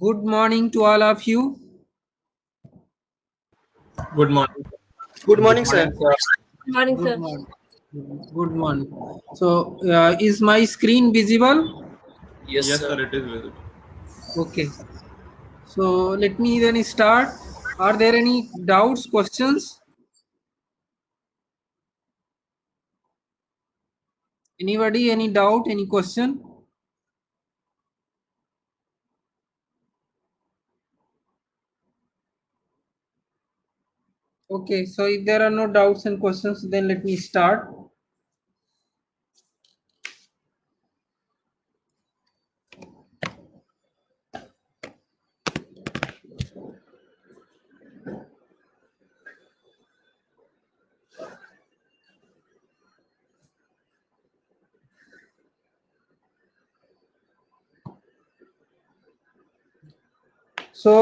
Good morning to all of you. Good morning. Good morning, sir. Good morning, Good sir. morning. Good morning. So, is my screen visible? Yes, Yes, sir. sir, it is visible. Okay. So, let me then start. Are there any doubts, questions? Anybody, any doubt, any question? Okay, so if there are no doubts and questions, then let me start. So,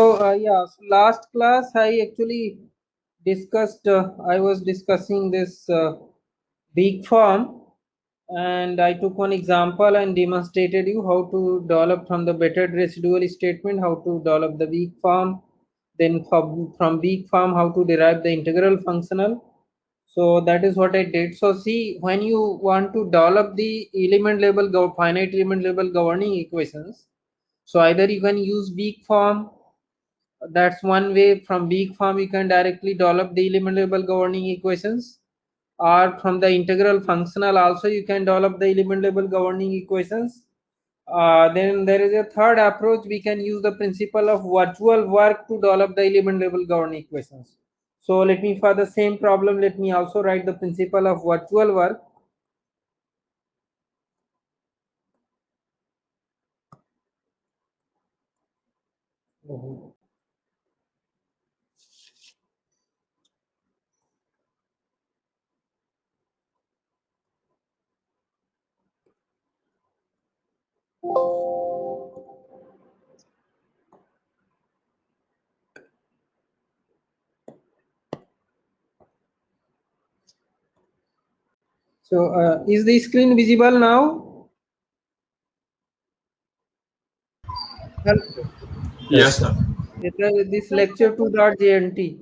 last class I actually discussed, I was discussing this weak form, and I took one example and demonstrated you how to develop from the bettered residual statement, how to develop the weak form, then from weak form how to derive the integral functional. So that is what I did. So see, when you want to develop the element level finite element level governing equations, so either you can use weak form, that's one way. From weak form you can directly develop the element level governing equations, or from the integral functional also you can develop the element level governing equations. Then there is a third approach, we can use the principle of virtual work to develop the element level governing equations. So let me, for the same problem, let me also write the principle of virtual work. So is the screen visible now? Hello. Yes, sir. This lecture 2.jnt.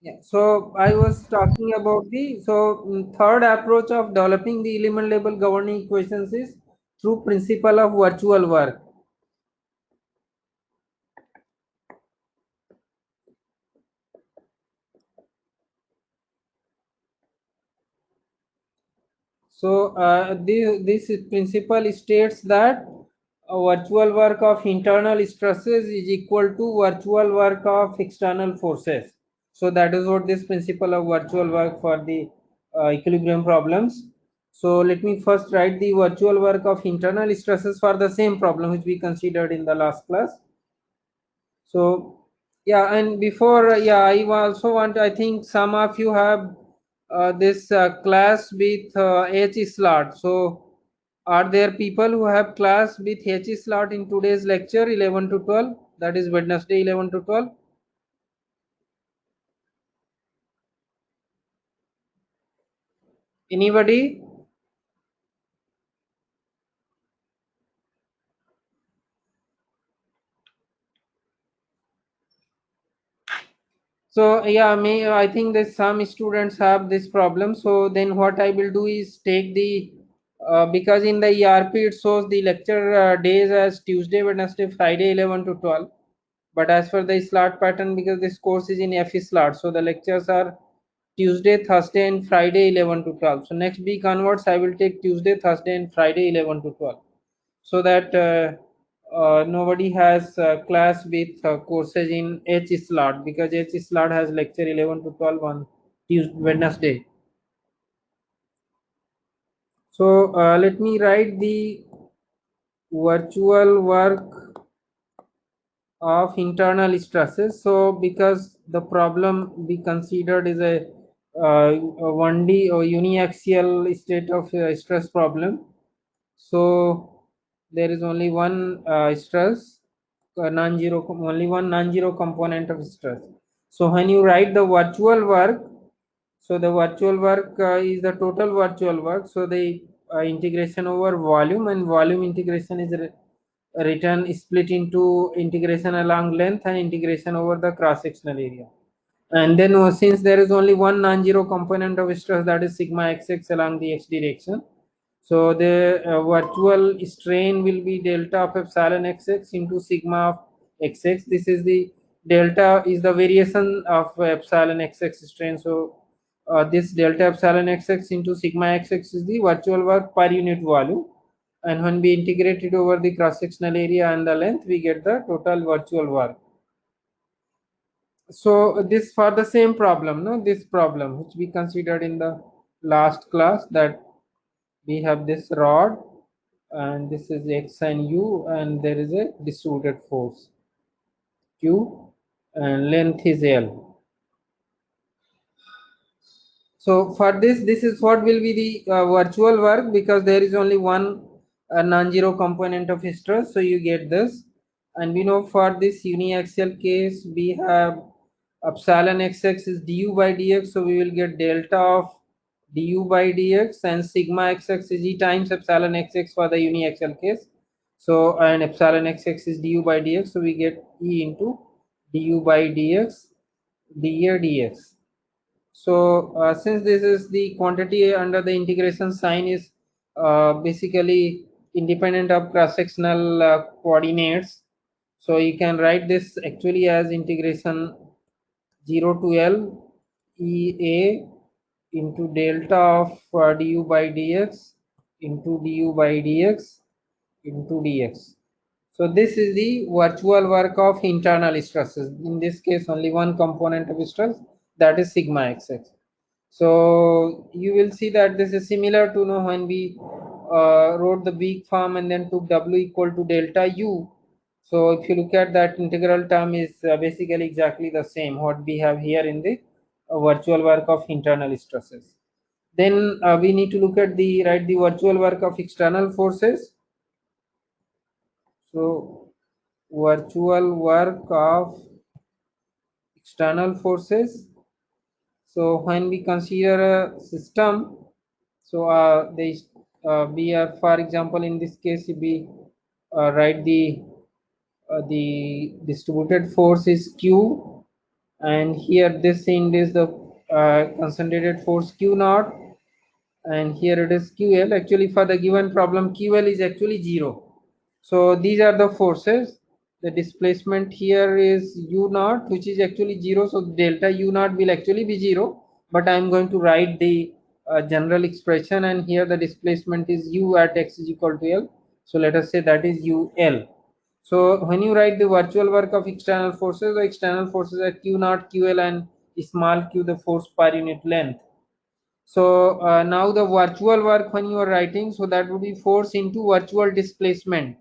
Yeah, so I was talking about the third approach of developing the element level governing equations is through principle of virtual work. So this principle states that a virtual work of internal stresses is equal to virtual work of external forces. So that is what this principle of virtual work for the equilibrium problems. So let me first write the virtual work of internal stresses for the same problem which we considered in the last class. So yeah, and before I also want, I think some of you have this class with H slot. So are there people who have class with H slot in today's lecture 11 to 12, that is Wednesday 11 to 12? Anybody? So yeah, I think that some students have this problem. So then what I will do is take the because in the ERP it shows the lecture days as Tuesday, Wednesday, Friday 11 to 12. But as for the slot pattern, because this course is in FE slot, so the lectures are Tuesday, Thursday, and Friday 11 to 12. So next week onwards, I will take Tuesday, Thursday, and Friday 11 to 12, so that nobody has class with courses in H slot, because H slot has lecture 11 to 12 on Tuesday, Wednesday. So let me write the virtual work of internal stresses. So because the problem we considered is a 1D or uniaxial state of stress problem, so there is only one stress, non-zero, only one non-zero component of stress. So when you write the virtual work, so the virtual work is the total virtual work, so the integration over volume, and volume integration is written split into integration along length and integration over the cross sectional area. And then since there is only one non-zero component of stress, that is sigma xx along the x direction, so the virtual strain will be delta of epsilon xx into sigma of xx. This is the delta is the variation of epsilon xx strain. So this delta epsilon xx into sigma xx is the virtual work per unit volume, and when we integrate it over the cross sectional area and the length, we get the total virtual work. So this for the same problem, no, this problem which we considered in the last class, that we have this rod and this is x and u, and there is a distributed force q and length is l. So for this is what will be the virtual work, because there is only one non-zero component of stress, so you get this. And we know for this uniaxial case we have epsilon xx is du by dx, so we will get delta of du by dx, and sigma xx is e times epsilon xx for the uniaxial case. So and epsilon xx is du by dx, so we get e into du by dx dA dx. So since this is the quantity under the integration sign is basically independent of cross-sectional coordinates, so you can write this actually as integration 0 to L EA into delta of du by dx into du by dx into dx. So this is the virtual work of internal stresses. In this case, only one component of stress, that is sigma xx. So you will see that this is similar to when we wrote the weak form and then took W equal to delta U. So if you look at that, integral term is basically exactly the same what we have here in the virtual work of internal stresses. Then we need to look at the virtual work of external forces. So virtual work of external forces. So when we consider a system, so we are, for example, in this case, we write the distributed force is Q, and here this end is the concentrated force Q naught, and here it is QL. Actually, for the given problem, QL is actually 0. So these are the forces. The displacement here is U naught, which is actually 0. So delta U naught will actually be 0. But I am going to write the general expression, and here the displacement is U at x is equal to L. So let us say that is UL. So when you write the virtual work of external forces, the external forces are Q naught, QL, and small q, the force per unit length. So now the virtual work when you are writing, so that would be force into virtual displacement.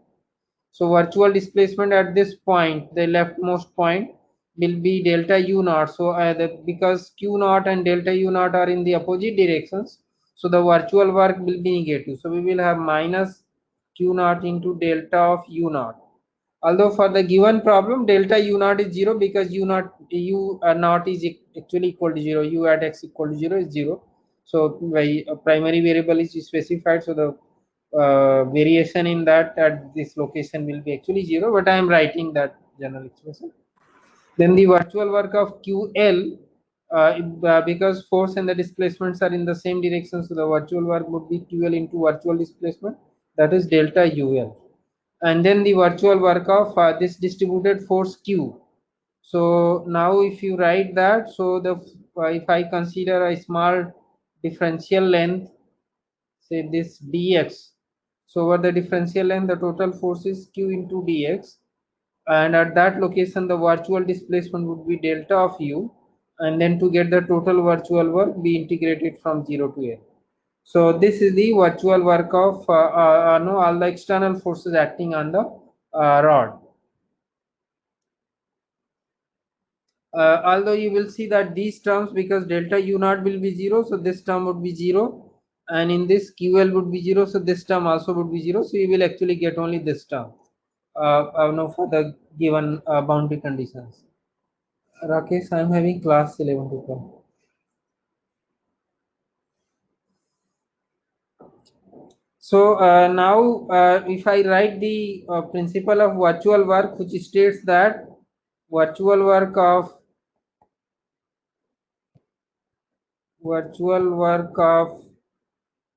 So virtual displacement at this point, the leftmost point, will be delta U naught. So because Q naught and delta U naught are in the opposite directions, so the virtual work will be negative. So we will have minus Q naught into delta of U naught. Although for the given problem, delta U naught is 0, because U naught is actually equal to 0. U at x equal to 0 is 0. So by primary variable is specified, so the variation in that at this location will be actually 0, but I am writing that general expression. Then the virtual work of QL, because force and the displacements are in the same direction, so the virtual work would be QL into virtual displacement, that is delta UL. And then the virtual work of this distributed force Q. So now if you write that, so the if I consider a small differential length, say this dx, so over the differential length the total force is q into dx, and at that location the virtual displacement would be delta of u, and then to get the total virtual work we integrate it from 0 to l. So this is the virtual work of no, all the external forces acting on the rod. Although you will see that these terms, because delta u naught will be 0, so this term would be 0, and in this ql would be 0, so this term also would be 0, so you will actually get only this term no, for the given boundary conditions. Rakesh, I am having class 11 to 12. So now if I write the principle of virtual work, which states that virtual work of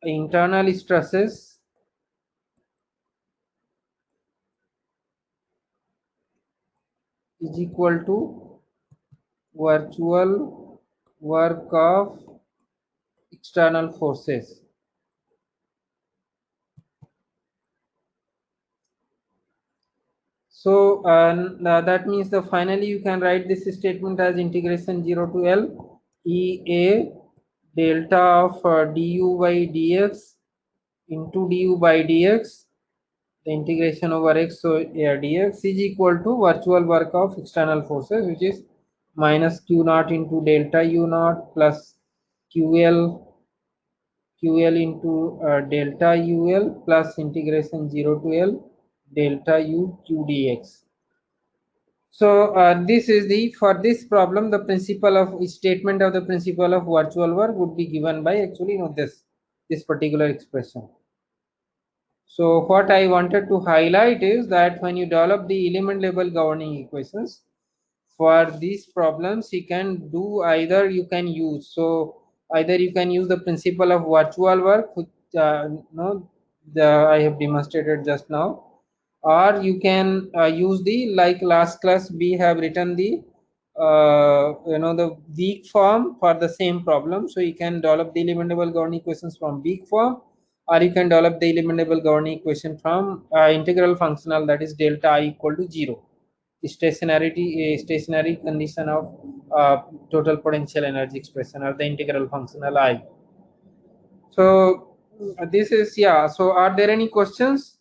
internal stresses is equal to virtual work of external forces. So that means the finally you can write this statement as integration 0 to L E A delta of du by dx into du by dx, the integration over x, so dx is equal to virtual work of external forces, which is minus q naught into delta u naught plus ql into delta ul plus integration 0 to L delta u q dx. So this is the, for this problem, the principle of statement of the principle of virtual work would be given by actually this particular expression. So what I wanted to highlight is that when you develop the element level governing equations for these problems, you can do either, you can use, so either you can use the principle of virtual work, which I have demonstrated just now, or you can use the, like last class we have written the the weak form for the same problem. So you can develop the element level governing equations from weak form, or you can develop the element level governing equation from integral functional, that is delta I equal to 0, stationary condition of total potential energy expression, or the integral functional I. So this is, yeah, so are there any questions?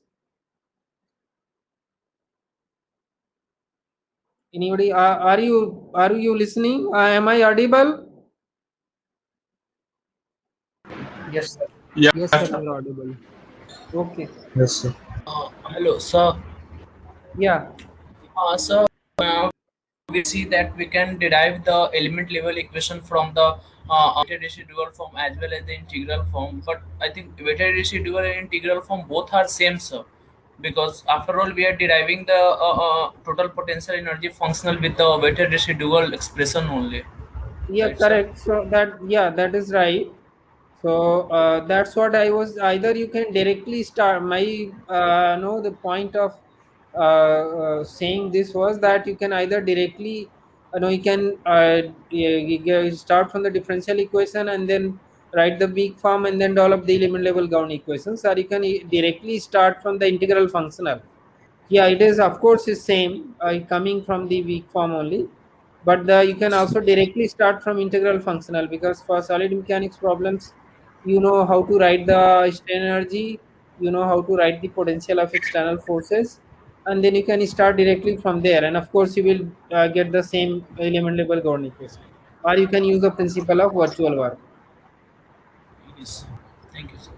Anybody? Are you listening? Am I audible? Yes, sir. Yeah, Yes, sir, sir. you're audible. Okay. Yes, sir. Hello, sir. Yeah. Sir, uh, we see that we can derive the element level equation from the weighted residual form as well as the integral form. But I think weighted residual and integral form both are same, sir. Because after all, we are deriving the total potential energy functional with the weighted residual expression only. Yeah, Right, sir? correct. So that, yeah, that is right. So that's what I was, either you can directly start my no, the point of saying this was that you can either directly you can start from the differential equation and then write the weak form and then develop the element level governing equations, or you can directly start from the integral functional. Yeah, it is, of course, is same coming from the weak form only, but you can also directly start from integral functional, because for solid mechanics problems, you know how to write the strain energy, you know how to write the potential of external forces, and then you can start directly from there, and of course you will get the same element level governing equation, or you can use the principle of virtual work. Yes. Thank you, sir.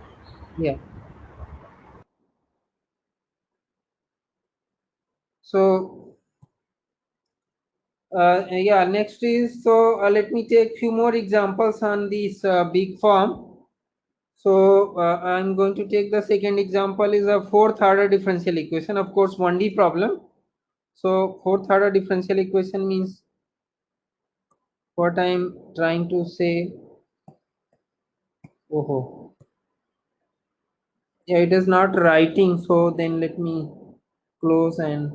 Yeah. So yeah, next is, so let me take few more examples on this big form. So I'm going to take the second example is a fourth order differential equation, of course 1D problem. So fourth order differential equation means, what I'm trying to say, oh yeah, it is not writing, so then let me close, and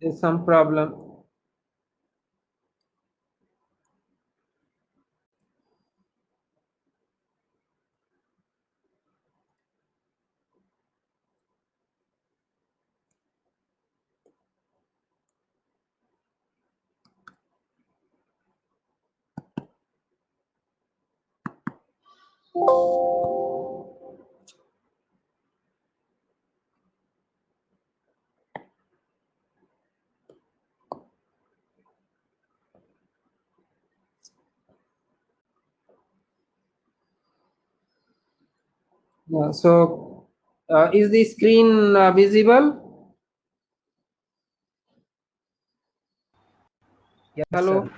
there's some problem. Yeah, so is the screen visible? Yes, sir. Hello.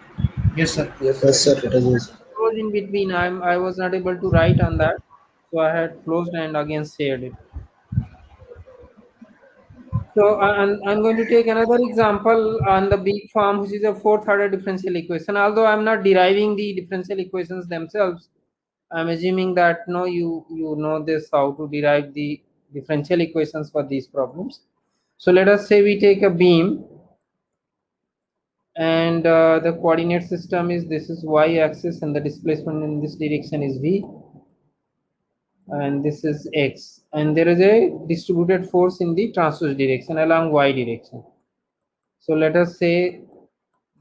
Yes, sir. Yes, sir, it is. closed in between. I was not able to write on that, so I had closed and again shared it. So I'm going to take another example on the big form, which is a fourth order differential equation. Although I'm not deriving the differential equations themselves, I'm assuming that no, you know this how to derive the differential equations for these problems. So let us say we take a beam, and the coordinate system is, this is y axis, and the displacement in this direction is v, and this is x, and there is a distributed force in the transverse direction along y direction. So let us say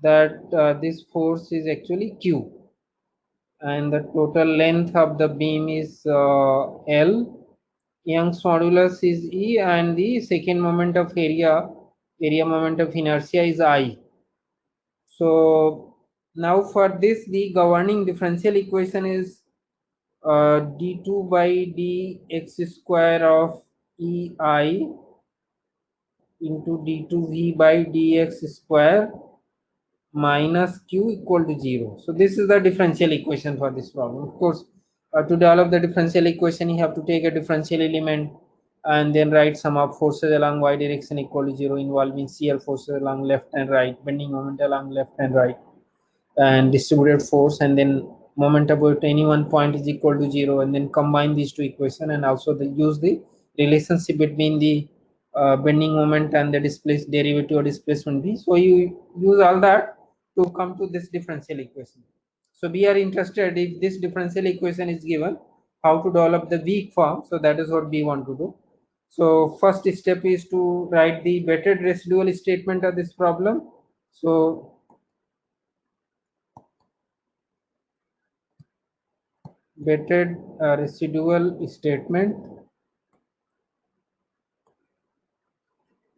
that this force is actually q, and the total length of the beam is L. Young's modulus is E, and the second moment of area moment of inertia is I. So now for this, the governing differential equation is d2 by dx square of EI into d2v by dx square minus q equal to 0. So this is the differential equation for this problem. Of course, to develop the differential equation, you have to take a differential element and then write sum of forces along y direction equal to 0, involving shear forces along left and right, bending moment along left and right, and distributed force, and then moment about any one point is equal to 0, and then combine these two equations, and also use the relationship between the bending moment and the displaced derivative or displacement v. So you use all that to come to this differential equation. So we are interested, if this differential equation is given, how to develop the weak form. So that is what we want to do. So first step is to write the weighted residual statement of this problem. So weighted residual statement.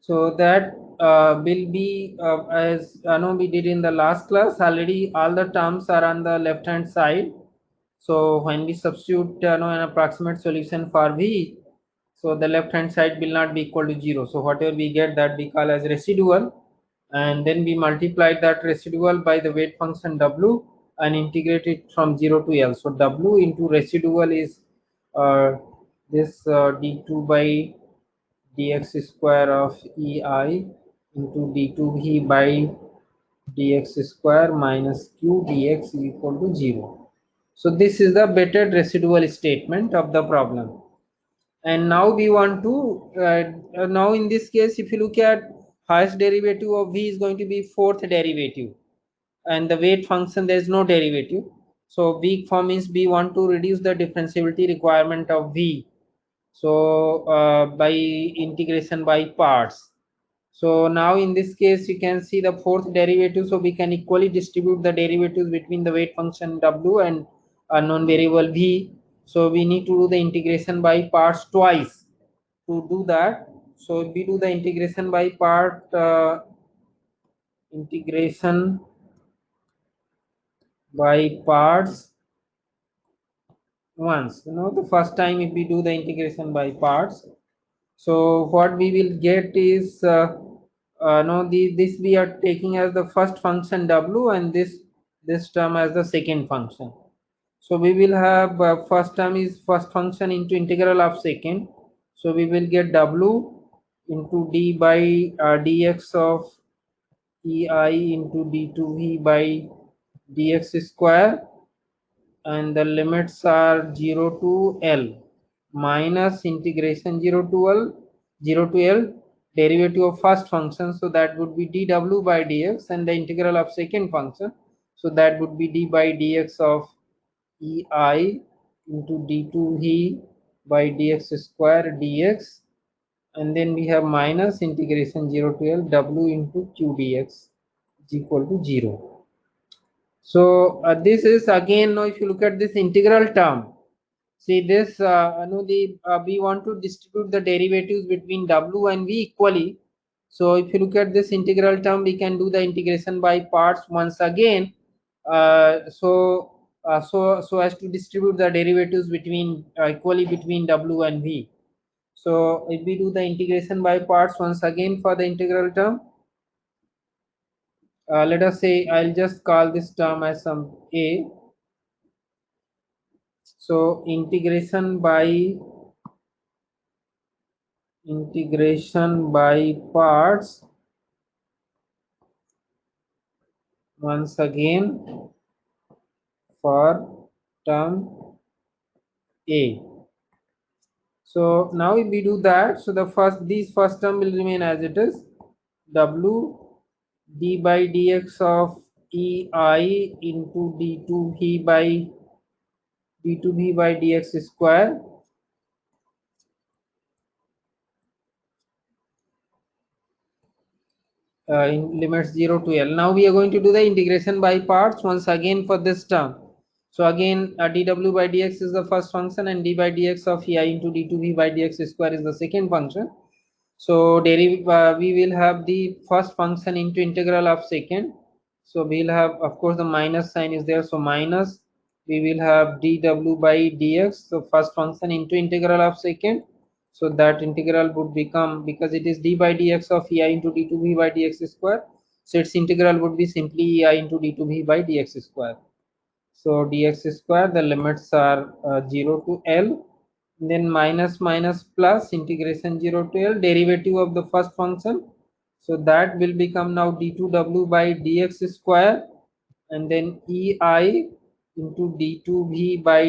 So that will be, as I know we did in the last class already, all the terms are on the left hand side. So when we substitute an approximate solution for v, so the left hand side will not be equal to 0. So whatever we get, that we call as residual, and then we multiply that residual by the weight function w and integrate it from 0 to L. So w into residual is uh, this d2 by dx square of EI into d2v by dx square minus q dx is equal to 0. So this is the weighted residual statement of the problem. And now we want to now in this case, if you look at, highest derivative of v is going to be fourth derivative, and the weight function, there is no derivative. So weak form means we want to reduce the differentiability requirement of v, so by integration by parts. So now in this case, you can see the fourth derivative, so we can equally distribute the derivatives between the weight function w and a known variable v. So we need to do the integration by parts twice. To do that, so if we do the integration by integration by parts once, the first time if we do the integration by parts, so what we will get is no, this we are taking as the first function w, and this term as the second function. So we will have first term is first function into integral of second. So we will get w into d by dx of ei into d2v by dx square, and the limits are 0 to L, minus integration 0 to L derivative of first function, so that would be dw by dx, and the integral of second function, so that would be d by dx of ei into d2v by dx square dx, and then we have minus integration 0 to L w into q dx is equal to 0. So this is again, now if you look at this integral term, see this, we want to distribute the derivatives between w and v equally. So if you look at this integral term, we can do the integration by parts once again. So as to distribute the derivatives between equally between w and v. So if we do the integration by parts once again for the integral term, let us say I'll just call this term as some a. So integration by parts once again for term A. So now if we do that, so these first term will remain as it is, w d by dx of ei into d2v by dx square in limits 0 to L. Now we are going to do the integration by parts once again for this term. So again dw by dx is the first function and d by dx of ei into d2v by dx square is the second function. So we will have the first function into integral of second. So we will have, of course, the minus sign is there. So minus, we will have dw by dx. So first function into integral of second. So that integral would become, because it is d by dx of ei into d2v by dx square. So its integral would be simply ei into d2v by dx square. So dx square, the limits are 0 to L, then minus minus plus integration 0 to L, derivative of the first function. So that will become now d2w by dx square, and then ei into d2v by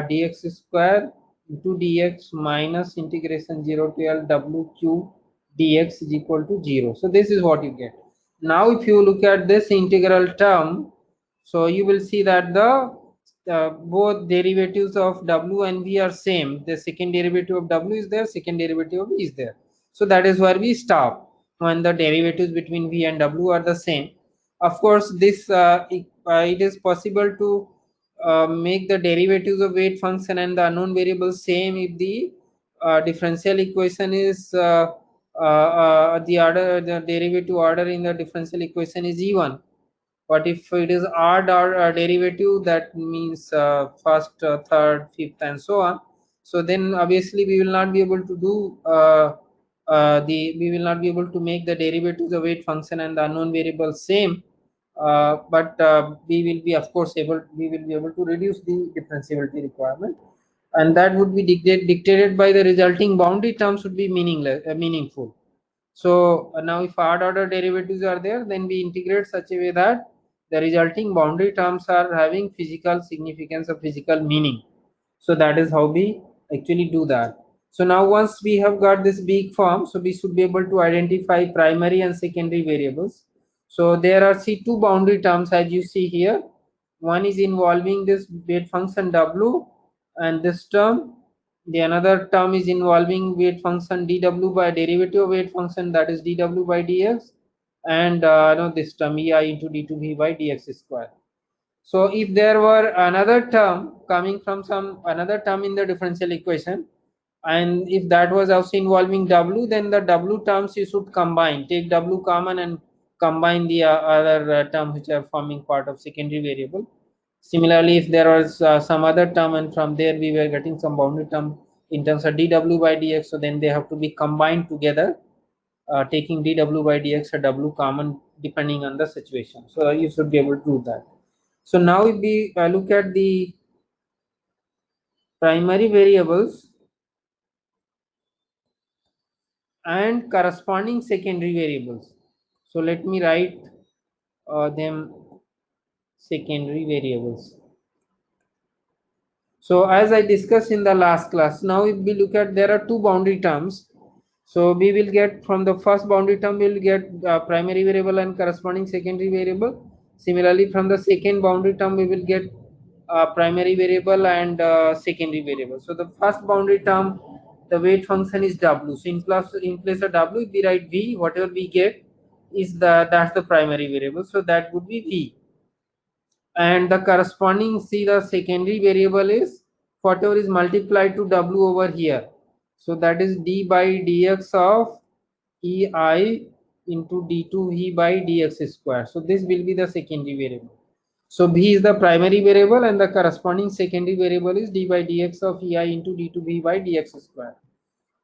dx square into dx minus integration 0 to L wq dx is equal to 0. So this is what you get. Now if you look at this integral term, so you will see that the both derivatives of w and v are same. The second derivative of w is there, second derivative of v is there. So that is where we stop when the derivatives between v and w are the same. Of course, this it is possible to make the derivatives of weight function and the unknown variable same if the differential equation is the derivative order in the differential equation is even. But if it is odd or derivative, that means first, third, fifth, and so on. So then obviously we will not be able to do we will not be able to make the derivatives of weight function and the unknown variable same. But we will be, of course, we will be able to reduce the differentiability requirement, and that would be dictated by the resulting boundary terms would be meaningful. So now if odd order derivatives are there, then we integrate such a way that the resulting boundary terms are having physical significance or physical meaning. So that is how we actually do that. So now once we have got this big form, so we should be able to identify primary and secondary variables. So there are two boundary terms as you see here. One is involving this weight function w, and this term, the another term is involving weight function dw by derivative of weight function, that is dw by dx, and this term ei into d2v by dx square. So if there were another term coming from some another term in the differential equation, and if that was also involving w, then the w terms you should combine, take w common and combine the other term which are forming part of secondary variable. Similarly, if there was some other term and from there we were getting some boundary term in terms of dw by dx, so then they have to be combined together, taking dw by dx or w common depending on the situation. So you should be able to do that. So now if we look at the primary variables and corresponding secondary variables. So let me write them secondary variables. So as I discussed in the last class, now if we look at, there are two boundary terms. So we will get from the first boundary term, we will get primary variable and corresponding secondary variable. Similarly, from the second boundary term, we will get primary variable and secondary variable. So the first boundary term, the weight function is w. So in place of w, if we write v, whatever we get is that's the primary variable. So that would be v, and the corresponding, see, the secondary variable is whatever is multiplied to w over here. So that is d by dx of ei into d2v by dx square. So this will be the secondary variable. So v is the primary variable and the corresponding secondary variable is d by dx of ei into d2v by dx square.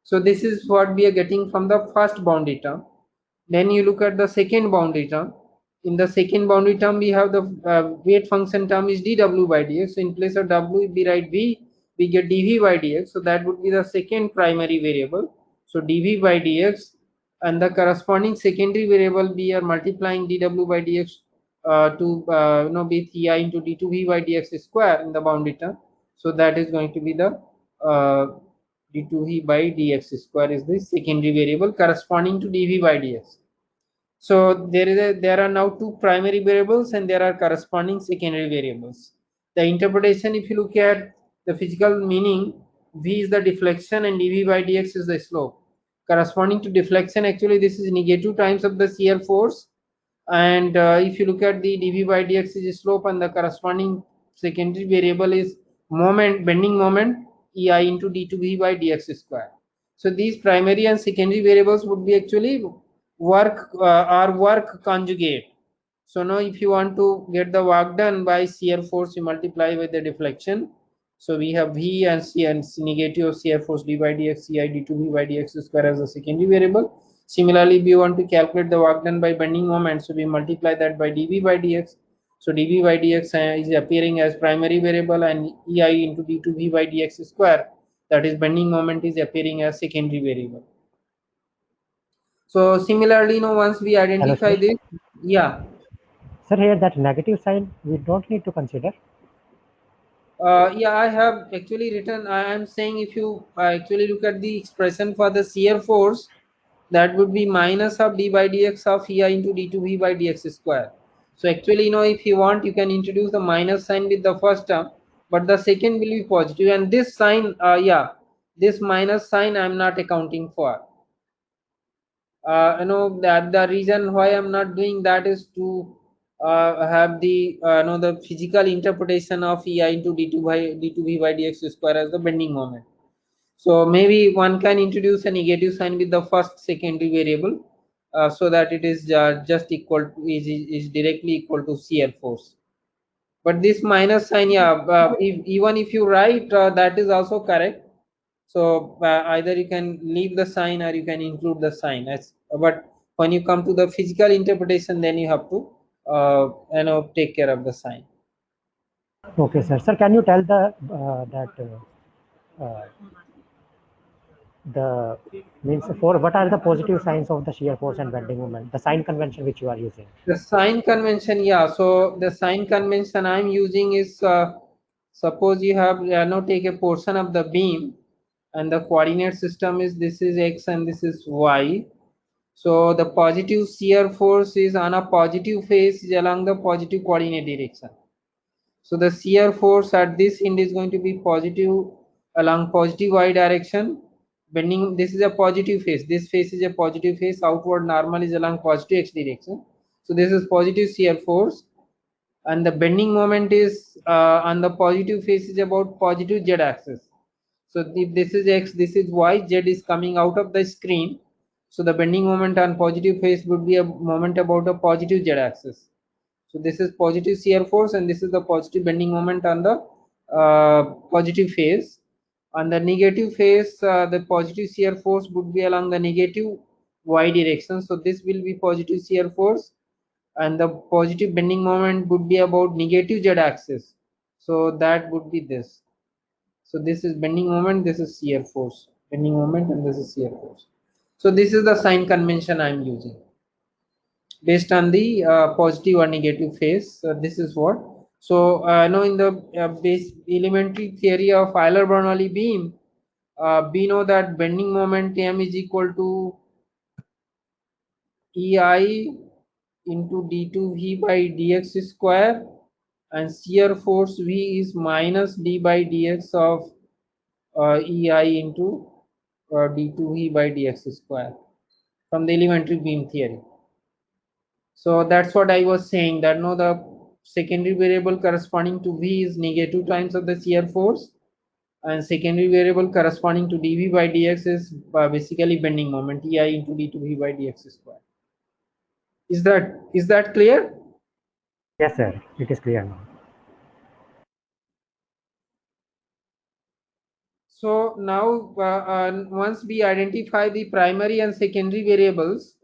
So this is what we are getting from the first boundary term. Then you look at the second boundary term. in the second boundary term we have the weight function term is dw by dx. So in place of w we write v, we get dv by dx. So that would be the second primary variable. So dv by dx, and the corresponding secondary variable we are multiplying dw by dx to with ei into d2v by dx square in the boundary term. So that is going to be the d2v by dx square is the secondary variable corresponding to dv by dx. So there are now two primary variables and there are corresponding secondary variables. The interpretation, if you look at the physical meaning, v is the deflection and dv by dx is the slope. Corresponding to deflection, actually this is negative times of the shear force, and if you look at the dv by dx is slope, and the corresponding secondary variable is moment, bending moment, ei into d2v by dx square. So these primary and secondary variables would be actually work or work conjugate. So now if you want to get the work done by shear force, you multiply with the deflection. So we have v and c, and negative shear force d by dx ci d2v by dx square as a secondary variable. Similarly, we want to calculate the work done by bending moment, so we multiply that by dv by dx. So dv by dx is appearing as primary variable, and ei into d2v by dx square, that is bending moment, is appearing as secondary variable. So similarly, once we Hello, identify sir. this, yeah, Sir, here that negative sign we don't need to consider. yeah, I have actually written. I am saying if you actually look at the expression for the shear force, that would be minus of d by dx of ei into d2v by dx square. So actually, if you want, you can introduce the minus sign with the first term, but the second will be positive, and this sign, yeah, this minus sign I am not accounting for. That the reason why I'm not doing that is to have the the physical interpretation of ei into d2v by dx square as the bending moment. So maybe one can introduce a negative sign with the first secondary variable, so that it is just equal to is directly equal to shear force. But this minus sign, yeah, even if you write, that is also correct. So either you can leave the sign or you can include the sign. But when you come to the physical interpretation, then you have to take care of the sign. Okay, sir. Sir, can you tell uh, the means for what are the positive signs of the shear force and bending moment? The sign convention which you are using. The sign convention, yeah. So the sign convention I'm using is, suppose you have now take a portion of the beam, and the coordinate system is this is x and this is y. So the positive shear force is on a positive face along the positive coordinate direction. So the shear force at this end is going to be positive along positive y direction. Bending, this is a positive face. This face is a positive face. Outward normal is along positive x direction. So this is positive shear force, and the bending moment is on the positive face is about positive z axis. So if this is x, this is y, z is coming out of the screen. So the bending moment on positive face would be a moment about a positive z axis. So this is positive shear force, and this is the positive bending moment on the positive phase. On the negative phase, the positive shear force would be along the negative y direction. So this will be positive shear force, and the positive bending moment would be about negative z axis. So that would be this. So this is bending moment, this is shear force, bending moment, and this is shear force. So this is the sign convention I am using based on the positive or negative phase. This is what. So now in the base elementary theory of Euler-Bernoulli beam, we know that bending moment m is equal to ei into d2v by dx square, and shear force v is minus d by dx of ei into d2v by dx square from the elementary beam theory. So that's what I was saying, that no, the secondary variable corresponding to v is negative times of the shear force, and secondary variable corresponding to dv by dx is basically bending moment ei into d2v by dx square. Is that clear? Yes, sir. It is clear now. So now once we identify the primary and secondary variables,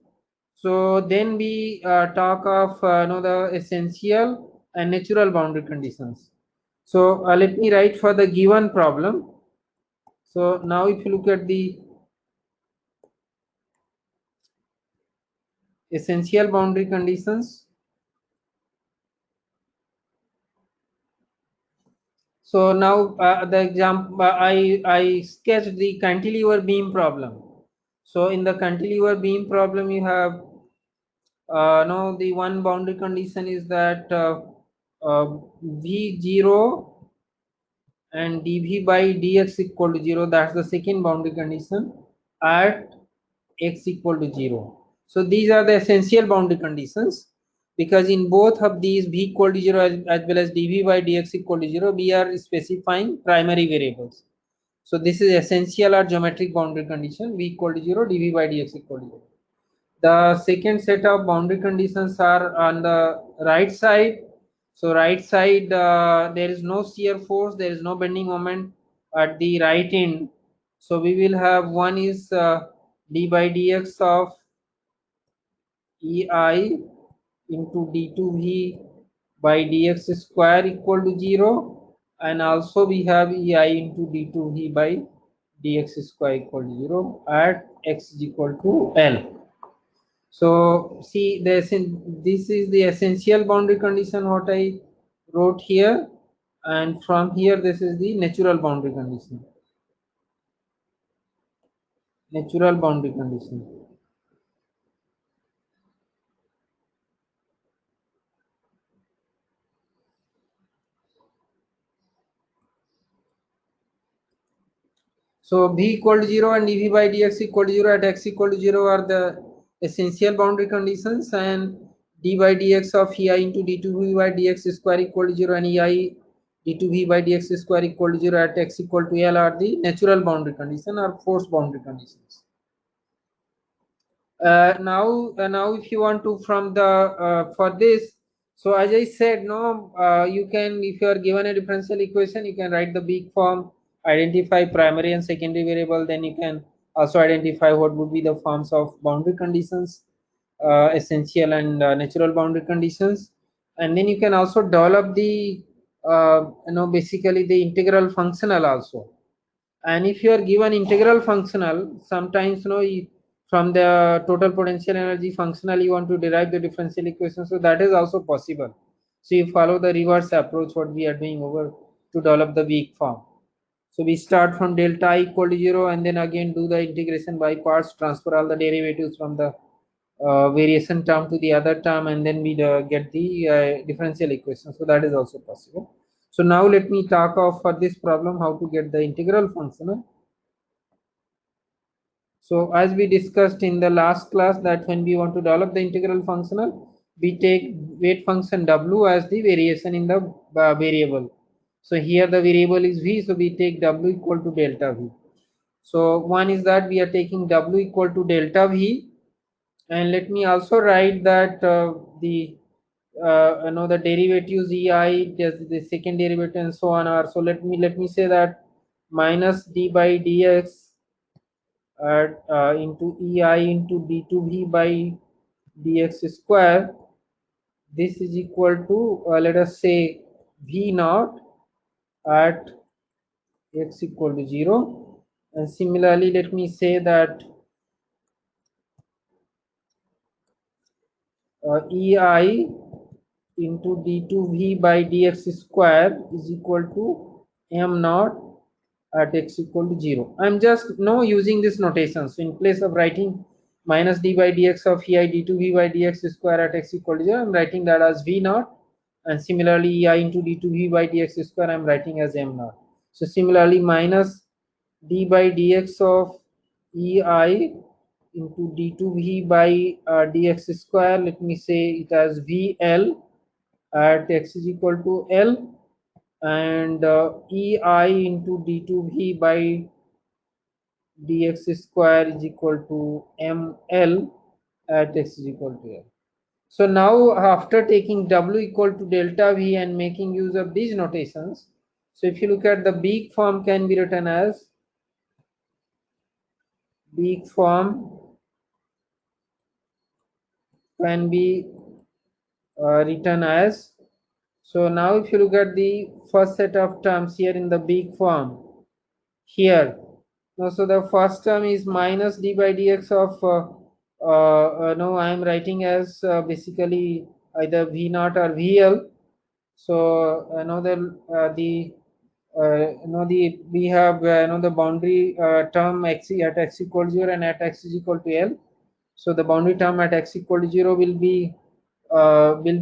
So then we talk of the essential and natural boundary conditions. So let me write for the given problem. So now if you look at the essential boundary conditions, so now the example I sketched the cantilever beam problem. So in the cantilever beam problem, you have now the one boundary condition is that V0 and dv by dx equal to 0. That's the second boundary condition at x equal to 0. So these are the essential boundary conditions, because in both of these v equal to 0 as well as dv by dx equal to 0, we are specifying primary variables. So this is essential or geometric boundary condition, v equal to 0, dv by dx equal to 0. The second set of boundary conditions are on the right side. So right side, there is no shear force, there is no bending moment at the right end. So we will have one is d by dx of ei into d2v by dx square equal to 0, and also we have ei into d2v by dx square equal to 0 at x is equal to l. So see, this is the essential boundary condition what I wrote here, and from here this is the natural boundary condition. Natural boundary condition. So v equal to 0 and dv by dx equal to 0 at x equal to 0 are the essential boundary conditions, and d by dx of ei into d2v by dx square equal to 0 and ei d2v by dx square equal to 0 at x equal to l are the natural boundary condition or force boundary conditions. Now if you want to from the for this, so as I said, no, you can, if you are given a differential equation, you can write the big form, identify primary and secondary variable, then you can also identify what would be the forms of boundary conditions, essential and natural boundary conditions, and then you can also develop the basically the integral functional also. And if you are given integral functional, sometimes from the total potential energy functional you want to derive the differential equation, so that is also possible. So you follow the reverse approach what we are doing over to develop the weak form. So we start from delta I equal to 0 and then again do the integration by parts, transfer all the derivatives from the variation term to the other term, and then we get the differential equation. So that is also possible. So now let me talk of for this problem how to get the integral functional. So as we discussed in the last class that when we want to develop the integral functional, we take weight function w as the variation in the variable. So here the variable is v, so we take w equal to delta v. So one is that we are taking w equal to delta v, and let me also write that the the derivatives ei, the second derivative and so on are, so let me say that minus d by dx at into ei into d2v by dx square, this is equal to let us say v naught at x equal to 0, and similarly let me say that ei into d2v by dx square is equal to m naught at x equal to 0. I'm just using this notation. So in place of writing minus d by dx of ei d2v by dx square at x equal to 0, I'm writing that as v naught, and similarly ei into d2v by dx square I'm writing as m naught. So similarly minus d by dx of ei into d2v by dx square, let me say it as vl at x is equal to l, and ei into d2v by dx square is equal to ml at x is equal to l. So now after taking w equal to delta v and making use of these notations, so if you look at the big form can be written as big form can be written as. So now if you look at the first set of terms here in the big form here, now so the first term is minus d by dx of no, I am writing as basically either v naught or vl. So now the the we have the boundary term x at x equal 0 and at x is equal to l. So the boundary term at x equal to 0 will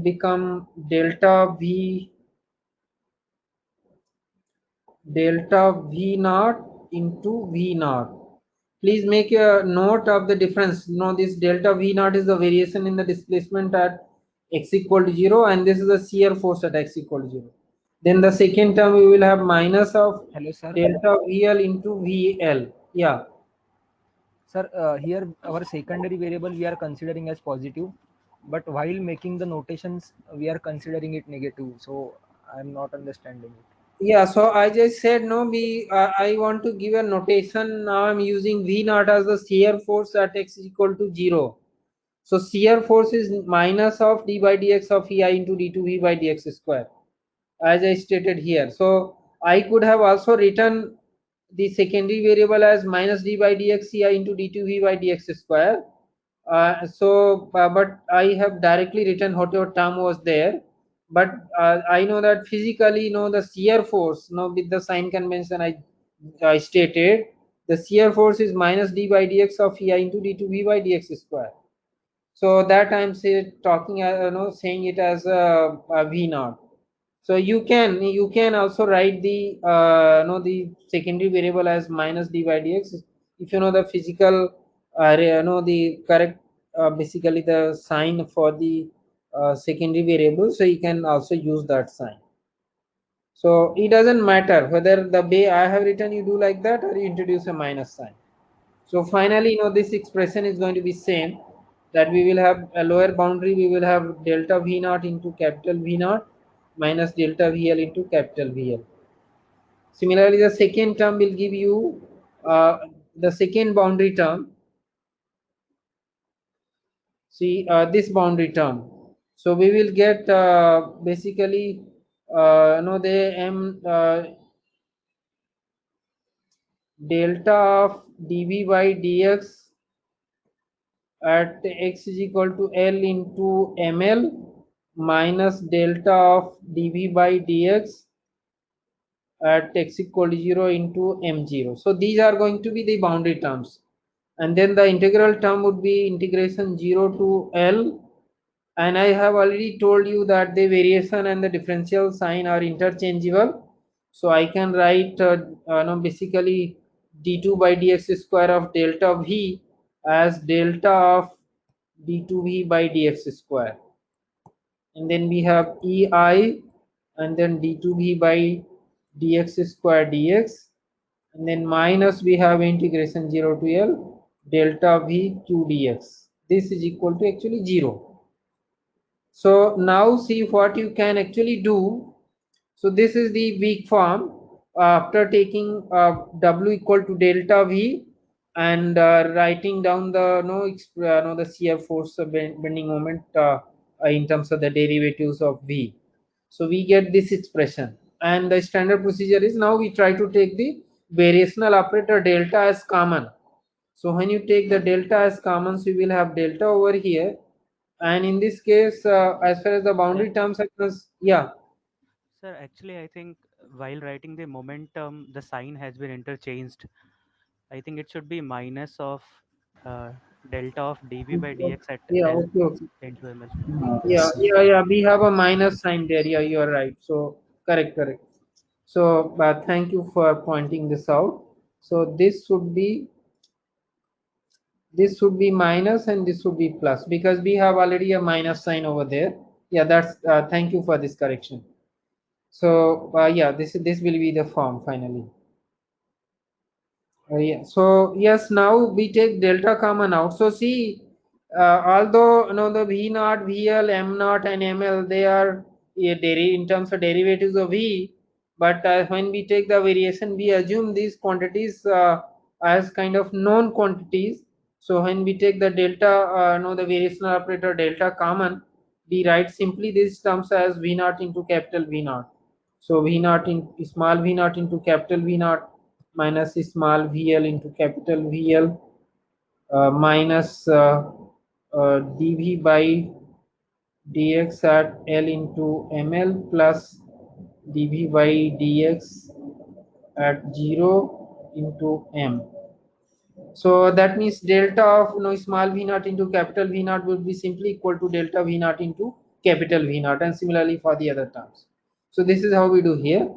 become delta v naught into v naught. Please make a note of the difference. This delta v naught is the variation in the displacement at x equal to 0, and this is the shear force at x equal to 0. Then the second term we will have minus of Hello, sir. delta vl into vl. Yeah. Sir, here our secondary variable we are considering as positive, but while making the notations, we are considering it negative. So I am not understanding it. Yeah, so I just said no. I want to give a notation. Now I'm using V naught as the shear force at x is equal to 0. So shear force is minus of d by dx of ei into d2v by dx square, as I stated here. So I could have also written the secondary variable as minus d by dx ei into d2v by dx square. But I have directly written whatever term was there. But I know that physically, the shear force, with the sign convention I stated, the shear force is minus d by dx of ei into d2v by dx square. So that I'm talking, saying it as a v naught. So you can also write the the secondary variable as minus d by dx if you know the physical the correct basically the sign for the secondary variable. So you can also use that sign. So it doesn't matter whether the way I have written you do like that or you introduce a minus sign. So finally, this expression is going to be same, that we will have a lower boundary, we will have delta V naught into capital V naught minus delta VL into capital VL. Similarly, the second term will give you the second boundary term. See this boundary term. So we will get basically the m delta of dv by dx at x is equal to L into ml minus delta of dv by dx at x equal to 0 into m0. So these are going to be the boundary terms. And then the integral term would be integration 0 to L. And I have already told you that the variation and the differential sign are interchangeable. So I can write basically d2 by dx square of delta v as delta of d2v by dx square, and then we have ei and then d2v by dx square dx, and then minus we have integration 0 to L delta v q dx. This is equal to actually 0. So now see what you can actually do. So this is the weak form after taking w equal to delta v and writing down the the shear force bending moment in terms of the derivatives of v. So we get this expression, and the standard procedure is now we try to take the variational operator delta as common. So when you take the delta as common, so you will have delta over here, and in this case as far as the boundary terms are concerned, yeah. Sir, actually, I think while writing the momentum, the sign has been interchanged. I think it should be minus of uh, delta of dv by dx at Yeah, L okay, okay. into ml. Yeah. We have a minus sign there. Yeah, you are right. So correct. So thank you for pointing this out. So this should be minus and this should be plus because we have already a minus sign over there. Yeah, that's thank you for this correction. So yeah, this will be the form finally. Yeah. So yes, now we take delta common out. So see, although the V naught, VL, M naught, and ML they are in terms of derivatives of V, but when we take the variation, we assume these quantities as kind of known quantities. So when we take the delta, the variational operator delta common, we write simply these terms as V naught into capital V naught. So V naught in small V naught into capital V naught minus small VL into capital VL minus dV by dx at L into ml plus dV by dx at 0 into m. So that means delta of small v naught into capital V naught would be simply equal to delta V naught into capital V naught, and similarly for the other terms. So this is how we do here.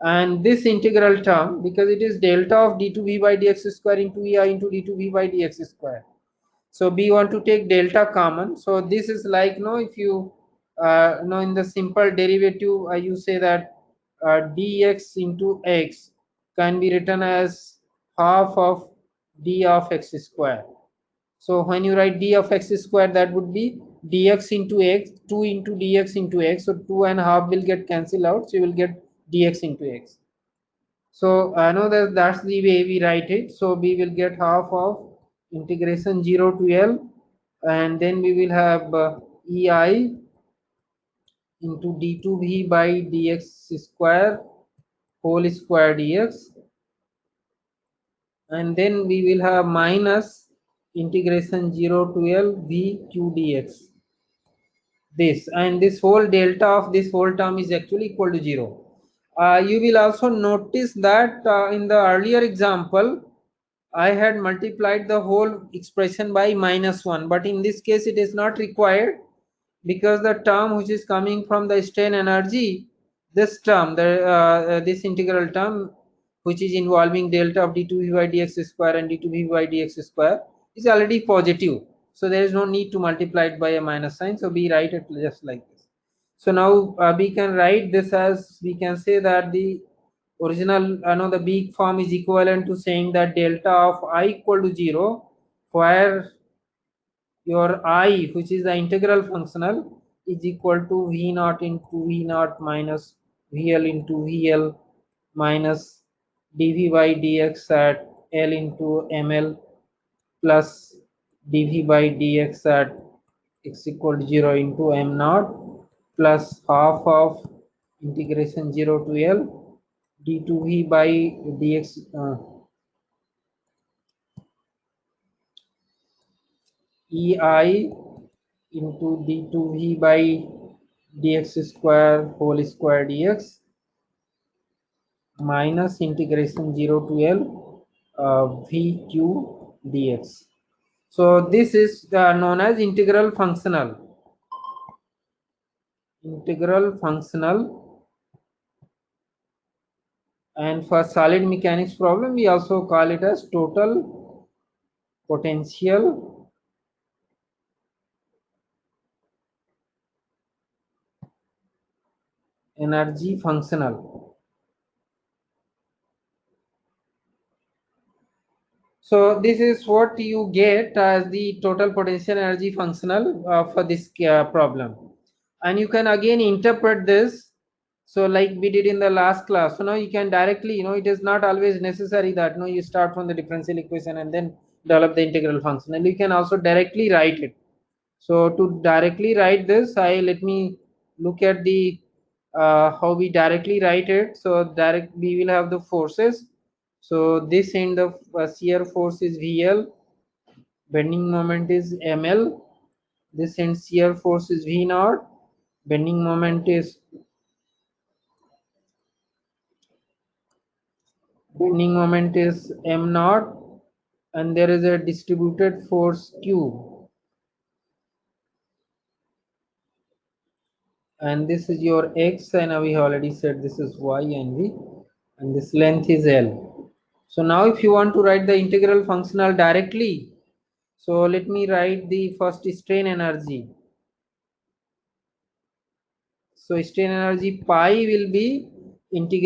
And this integral term, because it is delta of d2v by dx square into ei into d2v by dx square. So we want to take delta common. So this is like if you in the simple derivative you say that dx into x can be written as half of d of x square. So when you write d of x square, that would be dx into x, 2 into dx into x. So 2 and half will get cancelled out, so you will get dx into x. So I know that that's the way we write it. So we will get half of integration 0 to L, and then we will have ei into d2v by dx square whole square dx, and then we will have minus integration 0 to L v q dx. This and this whole delta of this whole term is actually equal to 0. You will also notice that in the earlier example I had multiplied the whole expression by -1, but in this case it is not required, because the term which is coming from the strain energy, this term, this integral term which is involving delta of d2v by dx square and d2v by dx square is already positive, so there is no need to multiply it by a minus sign. So we write it just like this. So now we can write this as, we can say that the original the big form is equivalent to saying that delta of I equal to 0, where your I, which is the integral functional, is equal to v naught into v naught minus vl into vl minus dv by dx at L into ml plus dv by dx at x equal to 0 into m naught plus half of integration 0 to L d2v by dx ei into d2v by dx square whole square dx minus integration 0 to L vq dx. So this is known as integral functional, and for solid mechanics problem we also call it as total potential energy functional. So this is what you get as the total potential energy functional for this problem, and you can again interpret this. So like we did in the last class, so now you can directly, it is not always necessary that you start from the differential equation and then develop the integral function, and you can also directly write it. So to directly write this, let me look at the how we directly write it. So we will have the forces. So this end of shear force is VL, bending moment is ML. This end shear force is V naught, bending moment is M naught, and there is a distributed force Q, and this is your X, and we already said this is Y and V, and this length is L. So now if you want to write the integral functional directly, so let me write the first strain energy. So strain energy pi will be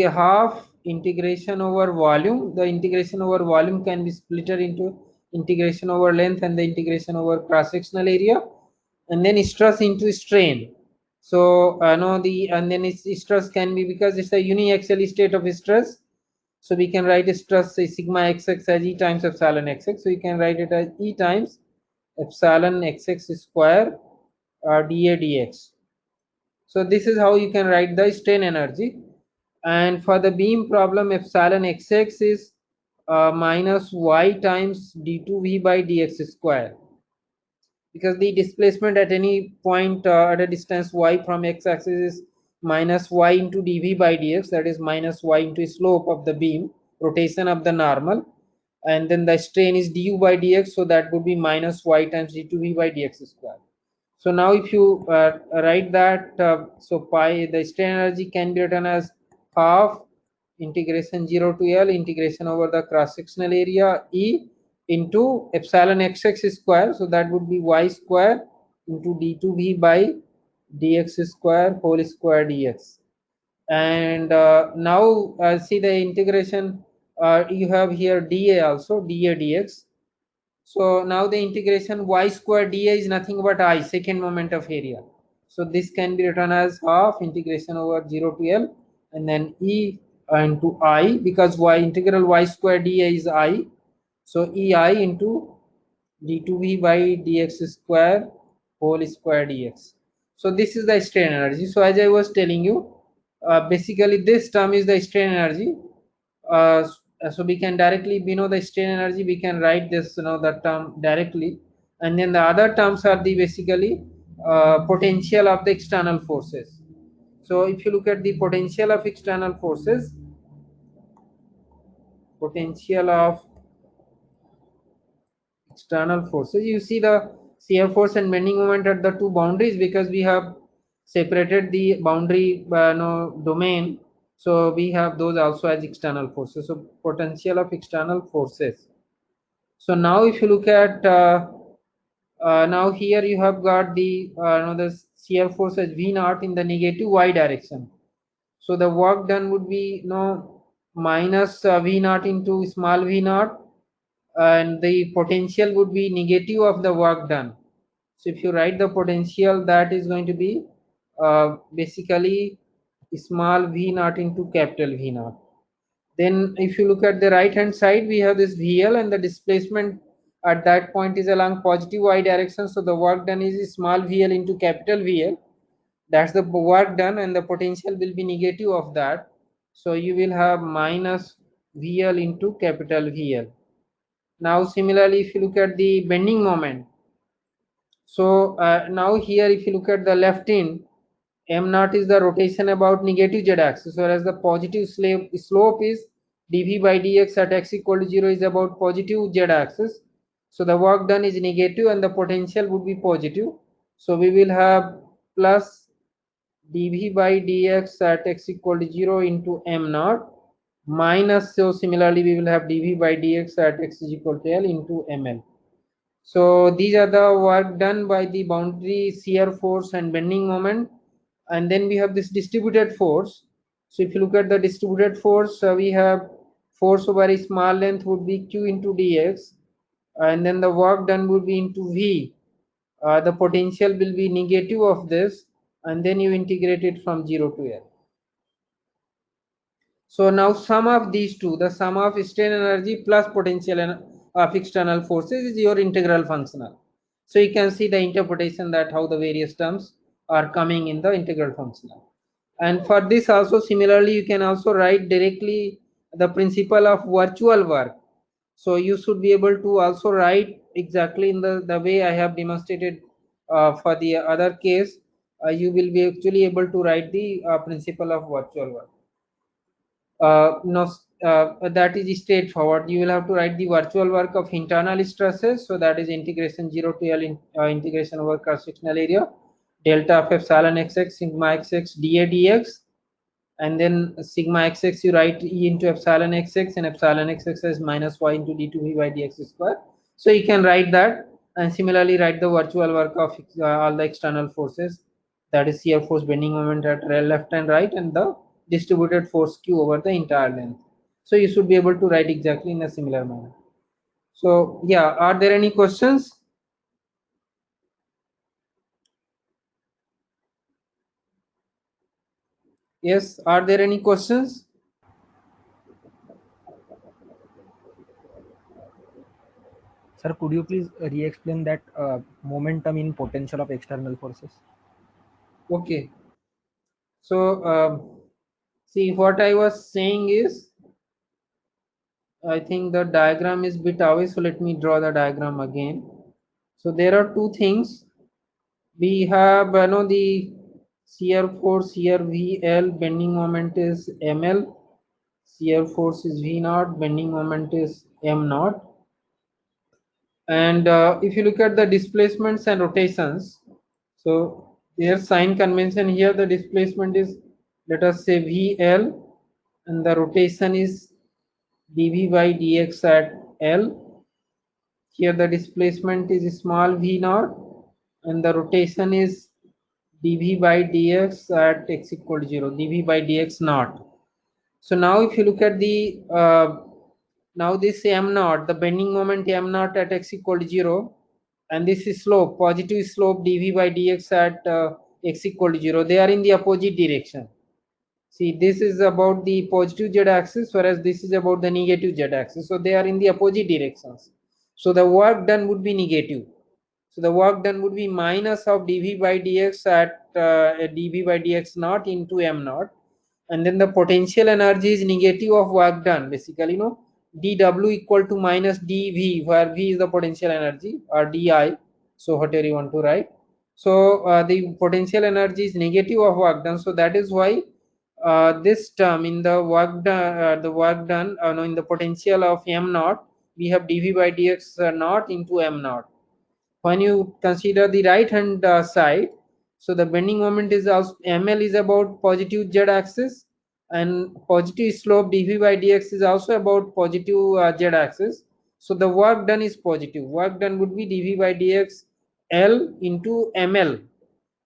half integration over volume. The integration over volume can be split into integration over length and the integration over cross sectional area, and then stress into strain. So and then its stress can be, because it's a uniaxial state of stress, So we can write a stress, say sigma xx as E times epsilon xx. So you can write it as E times epsilon xx square dA dx. So this is how you can write the strain energy. And for the beam problem, epsilon xx is minus y times d2v by dx square, because the displacement at any point at a distance y from x-axis is minus y into dv by dx, that is minus y into slope of the beam, rotation of the normal, and then the strain is du by dx, so that would be minus y times d2v by dx square. So now if you write that, so pi, the strain energy can be written as half integration 0 to L integration over the cross sectional area E into epsilon xx square, so that would be y square into d2v by dx square whole square dx. And now see the integration, you have here dA also, dA dx. So now the integration y square dA is nothing but I, second moment of area. So this can be written as half integration over 0 to L and then E into I, because y integral y square dA is I. So EI into d2v by dx square whole square dx. So this is the strain energy. So as I was telling you, basically this term is the strain energy. So we can directly, we know the strain energy, we can write this, the term directly, and then the other terms are the basically potential of the external forces. So if you look at the potential of external forces, potential of external forces, you see the shear force and bending moment at the two boundaries, because we have separated the boundary no, domain, so we have those also as external forces. So potential of external forces. So now if you look at now here you have got the the shear force as V naught in the negative y direction. So the work done would be minus V naught into small v naught, and the potential would be negative of the work done. So if you write the potential, that is going to be basically small v naught into capital V naught. Then if you look at the right hand side, we have this VL, and the displacement at that point is along positive y direction. So the work done is small VL into capital VL. That's the work done, and the potential will be negative of that. So you will have minus VL into capital VL. Now similarly, if you look at the bending moment, so now here if you look at the left end, m naught is the rotation about negative z axis, whereas the positive slope is dv by dx at x equal to 0 is about positive z axis. So the work done is negative and the potential would be positive. So we will have plus dv by dx at x equal to 0 into m naught minus, so similarly we will have dv by dx at x is equal to L into ml. So these are the work done by the boundary shear force and bending moment. And then we have this distributed force. So if you look at the distributed force, we have force over a small length would be q into dx, and then the work done would be into v. The potential will be negative of this, and then you integrate it from 0 to L. So now sum of these two, the sum of strain energy plus potential of external forces is your integral functional. So you can see the interpretation that how the various terms are coming in the integral functional. And for this also similarly you can also write directly the principle of virtual work. So you should be able to also write exactly in the way I have demonstrated for the other case. You will be actually able to write the principle of virtual work. No, that is straightforward. You will have to write the virtual work of internal stresses. So that is integration 0 to L integration over cross sectional area delta of epsilon xx sigma xx dA dx, and then sigma xx you write E into epsilon xx, and epsilon xx is minus y into d2v by dx square. So you can write that, and similarly write the virtual work of all the external forces, that is shear force, bending moment at left and right, and the distributed force q over the entire length. So you should be able to write exactly in a similar manner. So yeah, are there any questions? Yes, are there any questions? Sir, could you please re-explain that momentum in potential of external forces? Okay. So see, what I was saying is, I think the diagram is bit away, so let me draw the diagram again. So there are two things. We have the shear force here VL, bending moment is ML, shear force is V naught, bending moment is M naught. And if you look at the displacements and rotations, so their sign convention here, the displacement is, let us say, VL, and the rotation is dv by dx at L. Here the displacement is small v naught, and the rotation is dv by dx at x equal to 0, dv by dx naught. So now if you look at the now this m naught, the bending moment m naught at x equal to 0, and this is slope, positive slope dv by dx at x equal to 0, they are in the opposite direction. See, this is about the positive z axis, whereas this is about the negative z axis. So they are in the opposite directions. So the work done would be negative. So the work done would be minus of dv by dx at dv by dx naught into m naught, and then the potential energy is negative of work done. Basically, dw equal to minus dv, where v is the potential energy, or di. So whatever you want to write. So the potential energy is negative of work done. So that is why this term in the work done, no, in the potential of m naught, we have dv by dx naught into m naught. When you consider the right hand side, so the bending moment is also, ml is about positive z axis, and positive slope dv by dx is also about positive z axis. So the work done is positive. Work done would be dv by dx L into ml,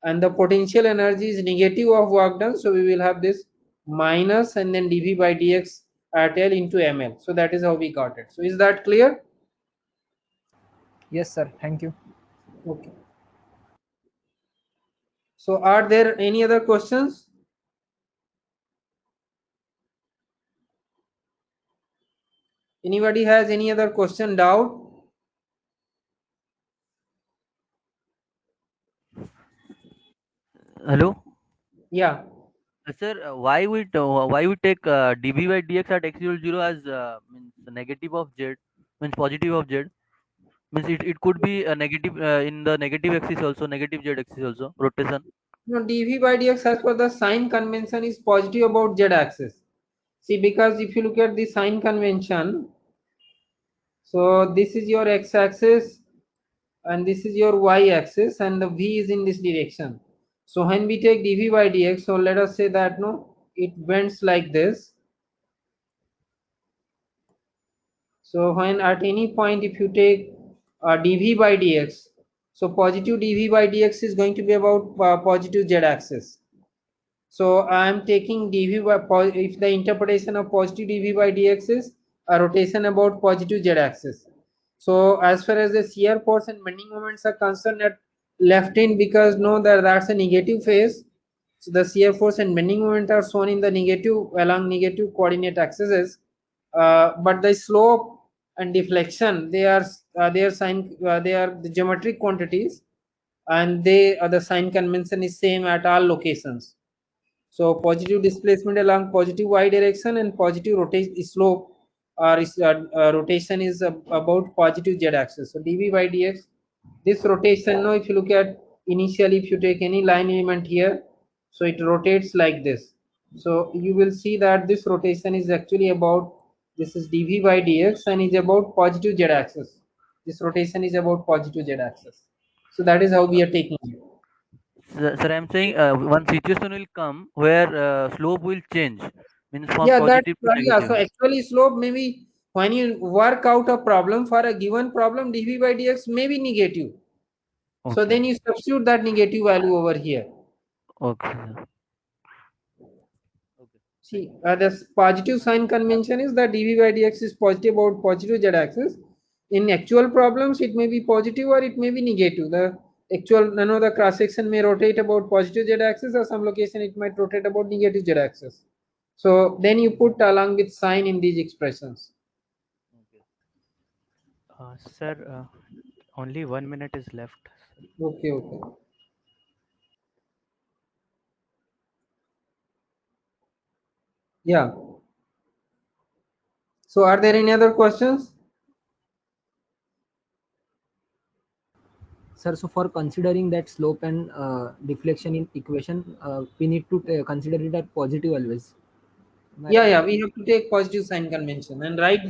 and the potential energy is negative of work done, so we will have this minus and then dv by dx at L into ml. So that is how we got it. So is that clear? Yes, sir. Thank you. Okay. So are there any other questions? Anybody has any other question, doubt? Hello, Yeah. sir. Why we take dv by dx at x equal to 0 as means negative of z, means positive of z, means it could be a negative in the negative axis also, negative z axis also rotation. No, dv by dx as per the sign convention is positive about z axis. See, because if you look at the sign convention, so this is your x axis and this is your y axis, and the v is in this direction. So when we take dv by dx, so let us say that it bends like this. So when at any point if you take dv by dx, so positive dv by dx is going to be about positive z axis. So I am taking dv by, if the interpretation of positive dv by dx is a rotation about positive z axis. So as far as the shear force and bending moments are concerned at left end, because that's a negative phase, so the shear force and bending moment are shown in the negative, along negative coordinate axes, but the slope and deflection, they are they are the geometric quantities, and the sign convention is same at all locations. So positive displacement along positive y direction and positive rotation slope or rotation is about positive z axis. So dv by dx, this rotation, now if you look at initially, if you take any line element here, so it rotates like this. So you will see that this rotation is actually about, this is dv by dx and is about positive z axis. This rotation is about positive z axis. So that is how we are taking it. Sir, I'm saying one situation will come where slope will change, means from Yeah, that's positive to yeah. So negative. actually, slope maybe when you work out a problem for a given problem, dv by dx may be negative. So Okay, then you substitute that negative value over here. okay, sir. Okay, thank See, the positive sign convention is that dv by dx is positive about positive z axis. In actual problems, it may be positive or it may be negative. The actual, the cross section may rotate about positive z axis, or some location it might rotate about negative z axis. So then you put along with sign in these expressions. you. Okay. Sir, only 1 minute is left. Okay, okay. Yeah. So are there any other questions? Sir, so for considering that slope and deflection in equation, we need to consider it as positive always. Am I Yeah, right? yeah, we have to take positive sign convention and write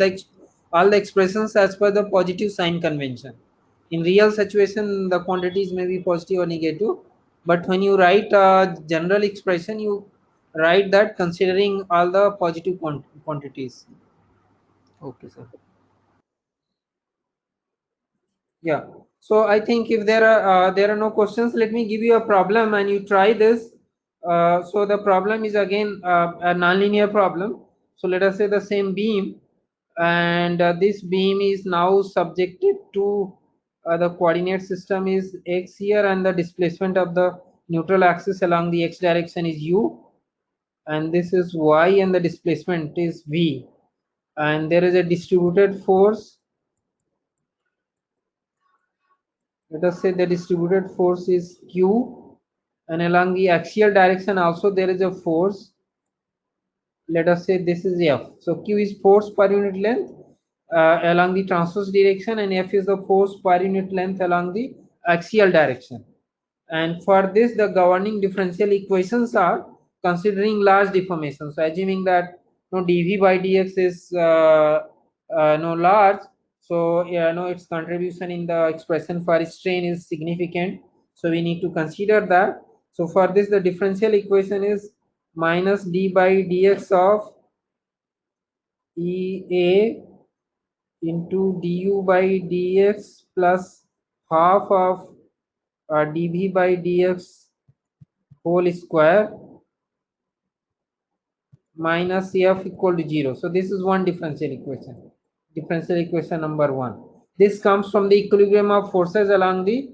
all the expressions as per the positive sign convention. In real situation, the quantities may be positive or negative, but when you write a general expression, you write that considering all the positive quantities. Okay, sir. Yeah. So I think if there are no questions, let me give you a problem and you try this. So the problem is again a nonlinear problem. So let us say the same beam, and this beam is now subjected to the coordinate system is x here, and the displacement of the neutral axis along the x direction is u, and this is y, and the displacement is v, and there is a distributed force. Let us say the distributed force is q, and along the axial direction also there is a force. Let us say this is f. So q is force per unit length along the transverse direction, and f is the force per unit length along the axial direction. And for this, the governing differential equations are considering large deformation. So assuming that no dv by dx is no large, so yeah, no its contribution in the expression for strain is significant. So we need to consider that. So for this, the differential equation is minus d by dx of EA into du by dx plus half of dv by dx whole square minus f equal to 0. So this is one differential equation. Differential equation number 1. This comes from the equilibrium of forces along the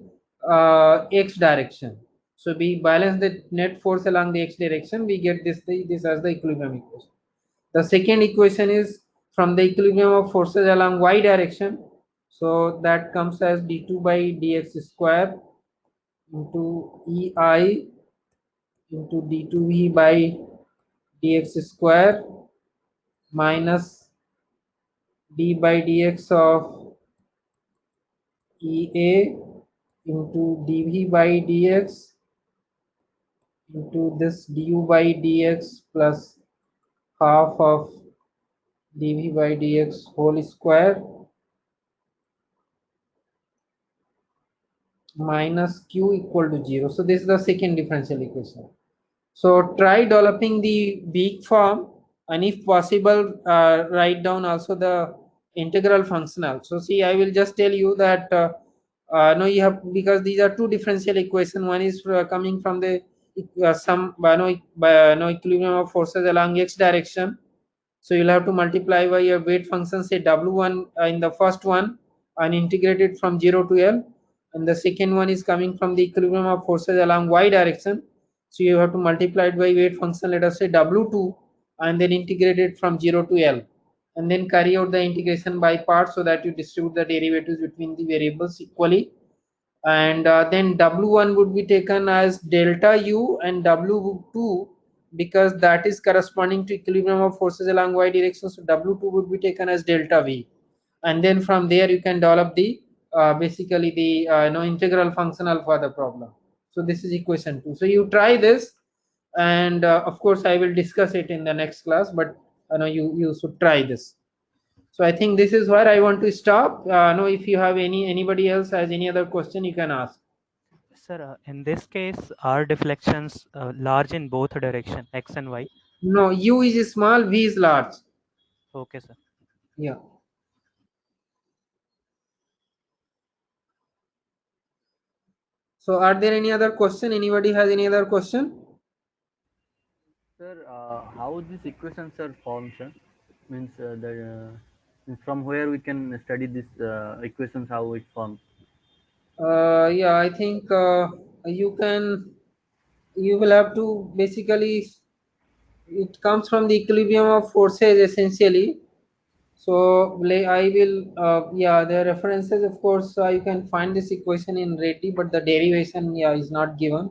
x direction. So we balance the net force along the x direction. We get this as the equilibrium equation. The second equation is from the equilibrium of forces along y direction. So that comes as d2 by dx square into ei into d2v by dx square minus d by dx of EA into dv by dx into this du by dx plus half of dv by dx whole square minus q equal to 0. So this is the second differential equation. So try developing the weak form, and if possible write down also the integral functional. So see, I will just tell you that no, you have, because these are two differential equation. One is coming from the some no equilibrium of forces along x direction. So you'll have to multiply by your weight function, say w1 in the first one, and integrate it from 0 to L, and the second one is coming from the equilibrium of forces along y direction. So you have to multiply it by weight function, let us say w2, and then integrate it from 0 to L, and then carry out the integration by parts so that you distribute the derivatives between the variables equally. And then w1 would be taken as delta u, and w2, because that is corresponding to equilibrium of forces along y direction, so w2 would be taken as delta v, and then from there you can develop the basically the no integral functional for the problem. So this is equation 2. So you try this, and of course I will discuss it in the next class, but know you should try this. So I think this is where I want to stop. No, if you have anybody else has any other question, you can ask. Sir, in this case, are deflections large in both direction, x and y? No, u is small, v is large. Okay, sir. Yeah. So are there any other question? Anybody has any other question? Sir, how these equations are formed, sir? Means means from where we can study these equations, how it forms. Yeah, I think you will have to basically, it comes from the equilibrium of forces essentially. So I will, yeah, the references, of course, you can find this equation in Reddy, but the derivation, yeah, is not given.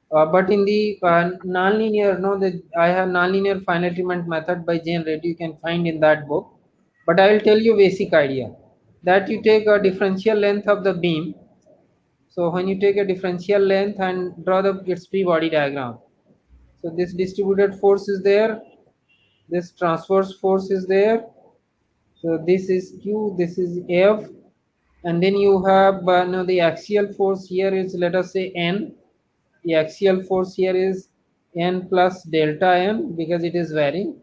But in the nonlinear, no, I have nonlinear finite element method by Jane Reddy, you can find in that book. But I will tell you basic idea that you take a differential length of the beam. So when you take a differential length and draw its free body diagram. So this distributed force is there, this transverse force is there. So this is Q, this is F, and then you have now the axial force here is, let us say, N. The axial force here is N plus delta N because it is varying.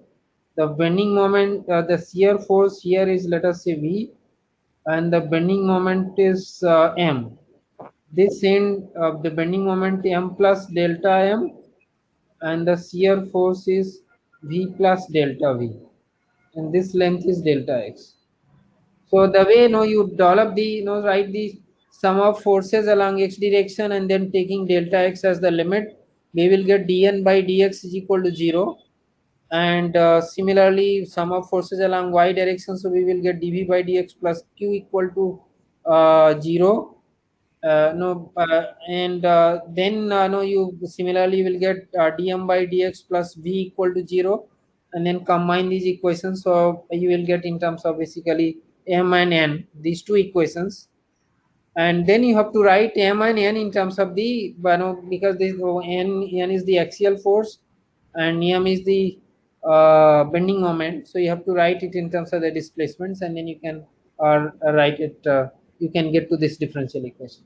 The bending moment, the shear force here is, let us say, V, and the bending moment is M. This end of the bending moment M plus delta M, and the shear force is V plus delta V, and this length is delta X. So the way you develop the write the sum of forces along x direction and then taking delta x as the limit, we will get dn by dx is equal to 0. And similarly, sum of forces along y direction, so we will get dv by dx plus q equal to 0. No, and then no, you similarly will get dm by dx plus v equal to 0, and then combine these equations. So you will get in terms of basically m and n, these two equations, and then you have to write m and n in terms of the because this n is the axial force and m is the bending moment. So you have to write it in terms of the displacements, and then you can write it. You can get to this differential equation.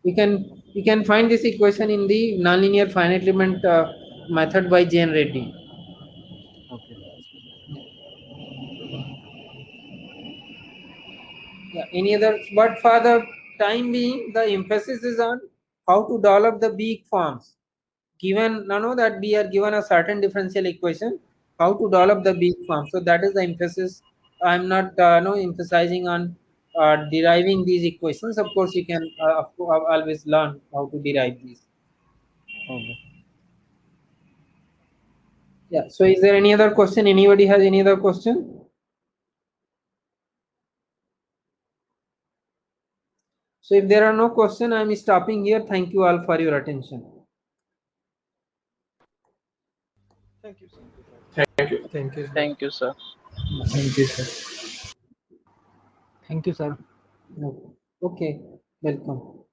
You can find this equation in the nonlinear finite element method by Jane Reddy. Okay. Yeah, any other? But for the time being, the emphasis is on how to develop the big forms. Given know that we are given a certain differential equation, how to develop the big form. So that is the emphasis. I'm not no emphasizing on deriving these equations. Of course, you can always learn how to derive these. Okay. Yeah. So is there any other question? Anybody has any other question? So if there are no questions, I am stopping here. Thank you all for your attention. Thank you. Thank you, sir. Thank you, sir. Thank you, sir. Thank you, sir. Okay, welcome.